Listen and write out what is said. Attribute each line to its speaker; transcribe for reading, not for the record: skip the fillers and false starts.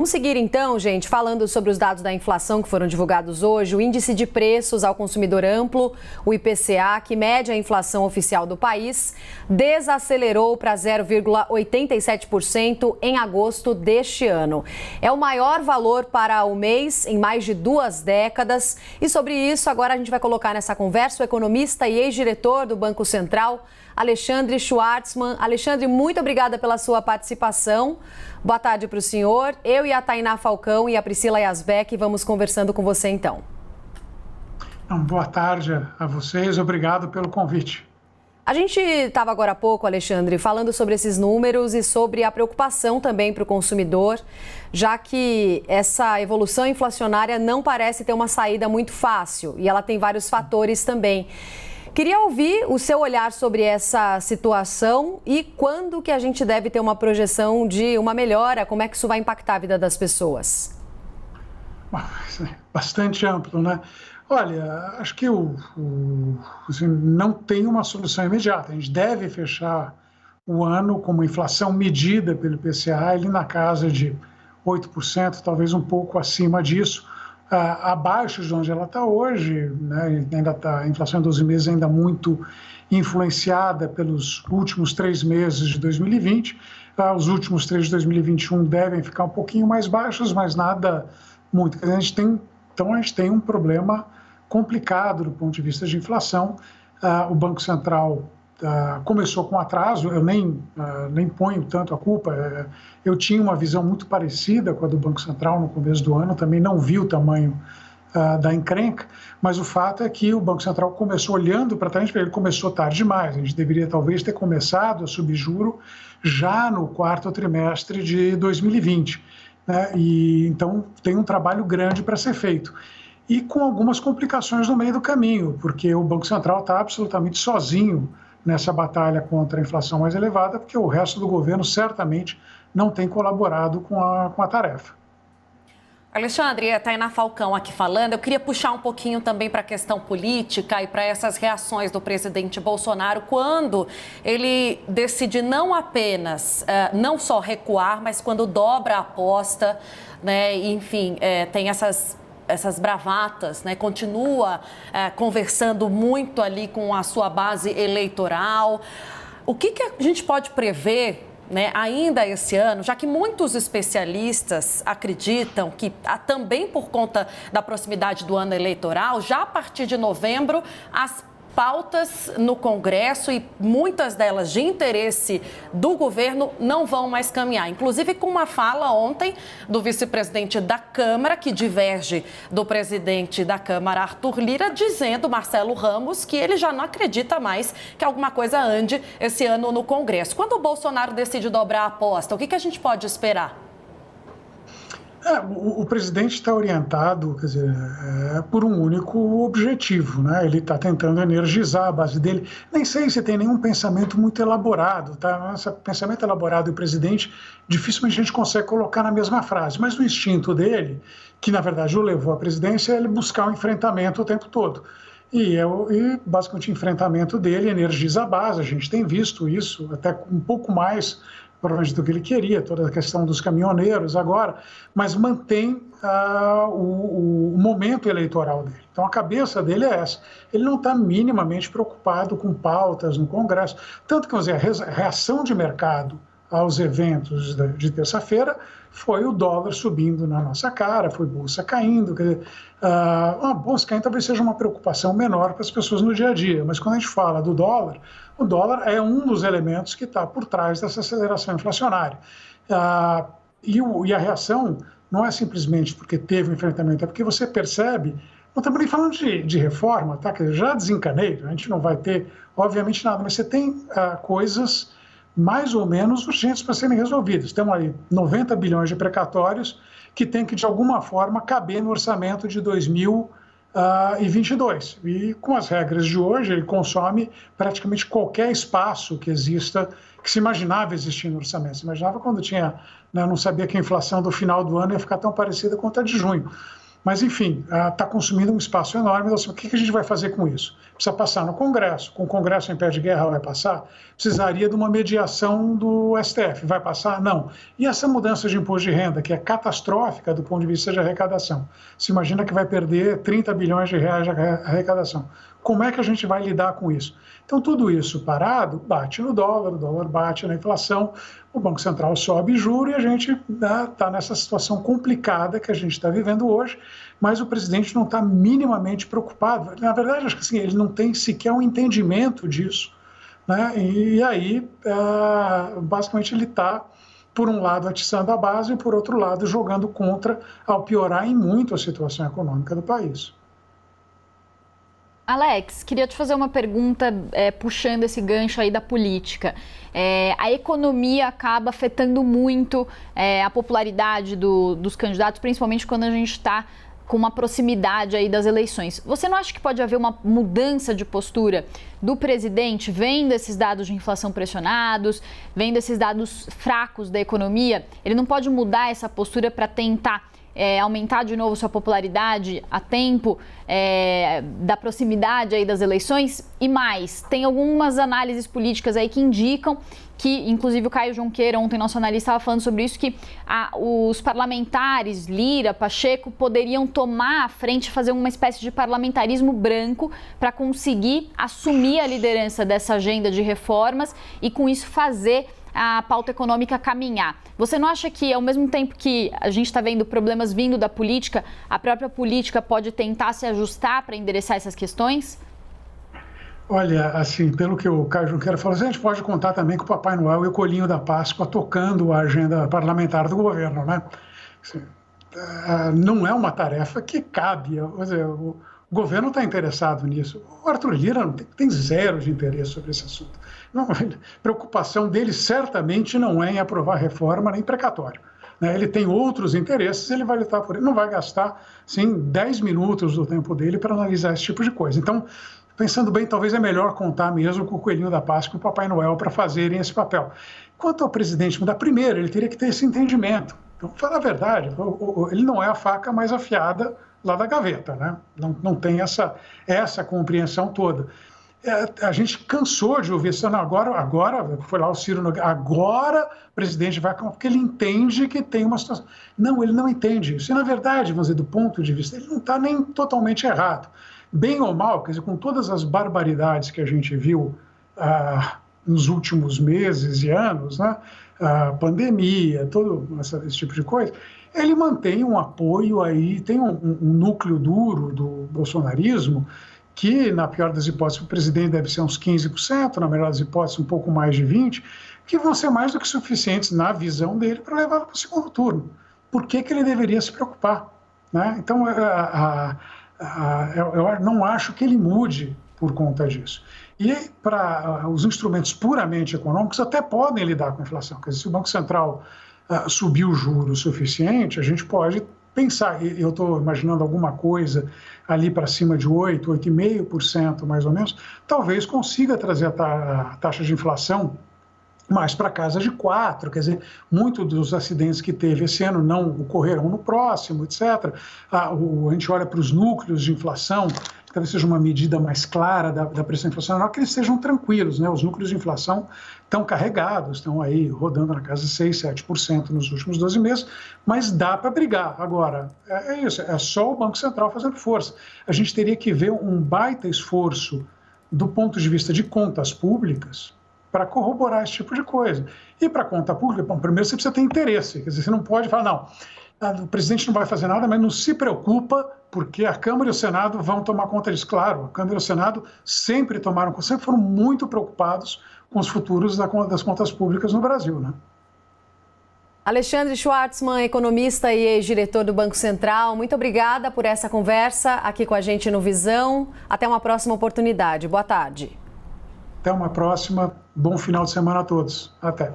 Speaker 1: Vamos seguir então, gente, falando sobre os dados da inflação que foram divulgados hoje. O índice de preços ao consumidor amplo, o IPCA, que mede a inflação oficial do país, desacelerou para 0,87% em agosto deste ano. É o maior valor para o mês em mais de 2 décadas. E sobre isso, agora a gente vai colocar nessa conversa o economista e ex-diretor do Banco Central, Alexandre Schwartzman. Alexandre, muito obrigada pela sua participação. Boa tarde para o senhor. Eu e a Tainá Falcão e a Priscila Yazbek vamos conversando com você então.
Speaker 2: Boa tarde a vocês, obrigado pelo convite.
Speaker 1: A gente estava agora há pouco, Alexandre, falando sobre esses números e sobre a preocupação também para o consumidor, já que essa evolução inflacionária não parece ter uma saída muito fácil e ela tem vários fatores também. Queria ouvir o seu olhar sobre essa situação e quando que a gente deve ter uma projeção de uma melhora, como é que isso vai impactar a vida das pessoas?
Speaker 2: Bastante amplo, né? Olha, acho que assim, não tem uma solução imediata. A gente deve fechar o ano com uma inflação medida pelo IPCA, ali na casa de 8%, talvez um pouco acima disso. Abaixo de onde ela está hoje, né? A inflação em 12 meses ainda muito influenciada pelos últimos 3 meses de 2020. Os últimos 3 de 2021 devem ficar um pouquinho mais baixos, mas nada muito. A gente tem um problema complicado do ponto de vista de inflação. O Banco Central começou com atraso, eu nem ponho tanto a culpa. Eu tinha uma visão muito parecida com a do Banco Central no começo do ano, também não vi o tamanho da encrenca, mas o fato é que o Banco Central começou olhando para trás, ele começou tarde demais. A gente deveria talvez ter começado a subir juro já no 4º trimestre de 2020, né? E então tem um trabalho grande para ser feito. E com algumas complicações no meio do caminho, porque o Banco Central está absolutamente sozinho nessa batalha contra a inflação mais elevada, porque o resto do governo certamente não tem colaborado com a tarefa.
Speaker 3: Alexandre, a Tainá Falcão aqui falando. Eu queria puxar um pouquinho também para a questão política e para essas reações do presidente Bolsonaro quando ele decide não apenas, não só recuar, mas quando dobra a aposta, né? Enfim, tem essas bravatas, né? Continua conversando muito ali com a sua base eleitoral. O que a gente pode prever, né, ainda esse ano, já que muitos especialistas acreditam que, também por conta da proximidade do ano eleitoral, já a partir de novembro, as pautas no Congresso e muitas delas de interesse do governo não vão mais caminhar. Inclusive com uma fala ontem do vice-presidente da Câmara, que diverge do presidente da Câmara, Arthur Lira, dizendo, Marcelo Ramos, que ele já não acredita mais que alguma coisa ande esse ano no Congresso. Quando o Bolsonaro decide dobrar a aposta, o que a gente pode esperar?
Speaker 2: O presidente está orientado, quer dizer, por um único objetivo, né? Ele está tentando energizar a base dele. Nem sei se tem nenhum pensamento muito elaborado, tá? Esse pensamento elaborado do presidente, dificilmente a gente consegue colocar na mesma frase, mas o instinto dele, que na verdade o levou à presidência, é ele buscar o enfrentamento o tempo todo. E basicamente o enfrentamento dele energiza a base. A gente tem visto isso até um pouco mais provavelmente do que ele queria, toda a questão dos caminhoneiros agora, mas mantém o momento eleitoral dele. Então a cabeça dele é essa. Ele não está minimamente preocupado com pautas no Congresso, tanto que a reação de mercado aos eventos de terça-feira foi o dólar subindo na nossa cara, foi bolsa caindo. Quer dizer, a bolsa caindo talvez seja uma preocupação menor para as pessoas no dia a dia, mas quando a gente fala do dólar, o dólar é um dos elementos que está por trás dessa aceleração inflacionária. E a reação não é simplesmente porque teve um enfrentamento, é porque você percebe, não estamos nem falando de reforma, tá? Que já desencanei, a gente não vai ter, obviamente, nada, mas você tem coisas mais ou menos urgentes para serem resolvidas. Temos aí 90 bilhões de precatórios que tem que, de alguma forma, caber no orçamento de 2022. E com as regras de hoje, ele consome praticamente qualquer espaço que exista, que se imaginava existir no orçamento. Se imaginava quando tinha, né, não sabia que a inflação do final do ano ia ficar tão parecida quanto a de junho. Mas, enfim, está consumindo um espaço enorme. Então, o que a gente vai fazer com isso? Precisa passar no Congresso. Com o Congresso em pé de guerra vai passar? Precisaria de uma mediação do STF. Vai passar? Não. E essa mudança de imposto de renda, que é catastrófica do ponto de vista de arrecadação? Se imagina que vai perder 30 bilhões de reais de arrecadação. Como é que a gente vai lidar com isso? Então, tudo isso parado, bate no dólar, o dólar bate na inflação, o Banco Central sobe juro e a gente está nessa situação complicada que a gente está vivendo hoje, mas o presidente não está minimamente preocupado. Na verdade, acho que assim, ele não tem sequer um entendimento disso, né? E aí, basicamente, ele está, por um lado, atiçando a base e, por outro lado, jogando contra ao piorar em muito a situação econômica do país.
Speaker 4: Alex, queria te fazer uma pergunta puxando esse gancho aí da política. A economia acaba afetando muito a popularidade dos candidatos, principalmente quando a gente está com uma proximidade aí das eleições. Você não acha que pode haver uma mudança de postura do presidente, vendo esses dados de inflação pressionados, vendo esses dados fracos da economia? Ele não pode mudar essa postura para tentar aumentar de novo sua popularidade a tempo da proximidade aí das eleições? E mais, tem algumas análises políticas aí que indicam que, inclusive o Caio Junqueira, ontem nosso analista estava falando sobre isso, que os parlamentares, Lira, Pacheco, poderiam tomar a frente e fazer uma espécie de parlamentarismo branco para conseguir assumir a liderança dessa agenda de reformas e, com isso, fazer a pauta econômica caminhar. Você não acha que, ao mesmo tempo que a gente está vendo problemas vindo da política, a própria política pode tentar se ajustar para endereçar essas questões?
Speaker 2: Olha, assim, pelo que o Caio Junqueira falou, a gente pode contar também com o Papai Noel e o Coelhinho da Páscoa tocando a agenda parlamentar do governo, né? Assim, não é uma tarefa que cabe, o governo está interessado nisso. O Arthur Lira tem zero de interesse sobre esse assunto. Não, a preocupação dele certamente não é em aprovar reforma nem precatório. Ele tem outros interesses, ele vai lutar por ele, não vai gastar, sim, 10 minutos do tempo dele para analisar esse tipo de coisa. Então, pensando bem, talvez é melhor contar mesmo com o Coelhinho da Páscoa e o Papai Noel para fazerem esse papel. Quanto ao presidente mudar, primeiro, ele teria que ter esse entendimento. Então, falar a verdade, ele não é a faca mais afiada lá da gaveta, né? Não tem essa compreensão toda. A gente cansou de ouvir isso. Agora foi lá o Ciro, agora o presidente vai... Porque ele entende que tem uma situação... Não, ele não entende isso. E, na verdade, vamos dizer, do ponto de vista, ele não está nem totalmente errado. Bem ou mal, quer dizer, com todas as barbaridades que a gente viu nos últimos meses e anos, né? A pandemia, todo esse tipo de coisa, ele mantém um apoio aí, tem um núcleo duro do bolsonarismo, que, na pior das hipóteses, o presidente deve ser uns 15%, na melhor das hipóteses, um pouco mais de 20%, que vão ser mais do que suficientes, na visão dele, para levá-lo para o segundo turno. Por que ele deveria se preocupar? Né? Então, eu não acho que ele mude por conta disso. E para os instrumentos puramente econômicos até podem lidar com a inflação. Quer dizer, se o Banco Central subir o juro o suficiente, a gente pode pensar, eu estou imaginando alguma coisa ali para cima de 8%, 8,5% mais ou menos, talvez consiga trazer a taxa de inflação mais para casa de 4%, quer dizer, muitos dos acidentes que teve esse ano não ocorrerão no próximo, etc. A gente olha para os núcleos de inflação, talvez seja uma medida mais clara da pressão inflacionária, que eles sejam tranquilos, né? Os núcleos de inflação estão carregados, estão aí rodando na casa de 6%, 7% nos últimos 12 meses, mas dá para brigar. Agora, é isso, é só o Banco Central fazendo força. A gente teria que ver um baita esforço do ponto de vista de contas públicas para corroborar esse tipo de coisa. E para a conta pública, bom, primeiro você precisa ter interesse, quer dizer, você não pode falar, não, o presidente não vai fazer nada, mas não se preocupa, porque a Câmara e o Senado vão tomar conta disso. Claro, a Câmara e o Senado sempre foram muito preocupados com os futuros das contas públicas no Brasil, né?
Speaker 1: Alexandre Schwartzman, economista e ex-diretor do Banco Central, muito obrigada por essa conversa aqui com a gente no Visão. Até uma próxima oportunidade. Boa tarde.
Speaker 2: Até uma próxima. Bom final de semana a todos. Até.